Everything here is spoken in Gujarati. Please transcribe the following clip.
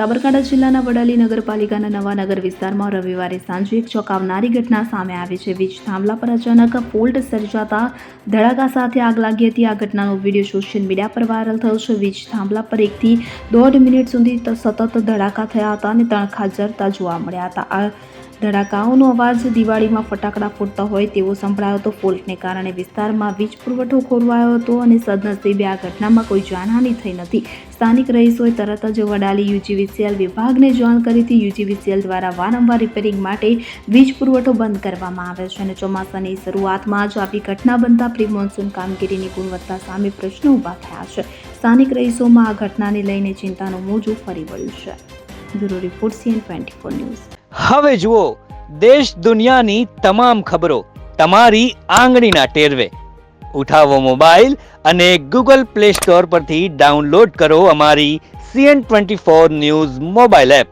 સાબરકાંઠા જિલ્લાના વડાલી નગરપાલિકાના નવા નગર વિસ્તારમાં રવિવારે સાંજે એક ચોંકાવનારી ઘટના સામે આવી છે. વીજ થાંભલા પર અચાનક ફોલ્ટ સર્જાતા ધડાકા સાથે આગ લાગી હતી. આ ઘટનાનો વિડીયો સોશિયલ મીડિયા પર વાયરલ થયો છે. વીજ થાંભલા પર 1 થી 1.5 મિનિટ સુધી સતત ધડાકા થયા હતા અને તણખા જરતા જોવા મળ્યા હતા. આ ધડાકાઓનો અવાજ દિવાળીમાં ફટાકડા ફૂટતા હોય તેવો સંભળાયો હતો. ફોલ્ટને કારણે વિસ્તારમાં વીજ પુરવઠો ખોરવાયો હતો અને સદનસીબે આ ઘટનામાં કોઈ જાનહાનિ થઈ નથી. સ્થાનિક રહીશોએ તરત જ વડાલી યુજીવીસીએલ વિભાગને જાણ કરી હતી. યુજીવીસીએલ દ્વારા વારંવાર રિપેરિંગ માટે વીજ પુરવઠો બંધ કરવામાં આવે છે અને ચોમાસાની શરૂઆતમાં જ આવી ઘટના બનતા પ્રી મોન્સૂન કામગીરીની ગુણવત્તા સામે પ્રશ્નો ઊભા થયા છે. સ્થાનિક રહીશોમાં આ ઘટનાને લઈને ચિંતાનું મોજું ફરી વળ્યું છે. Bureau report CN24 news. હવે જુઓ દેશ દુનિયાની તમામ ખબરો તમારી આંગળીના ટેરવે. ઉઠાવો મોબાઈલ અને Google Play Store પરથી ડાઉનલોડ કરો અમારી CN24 ન્યૂઝ મોબાઈલ એપ.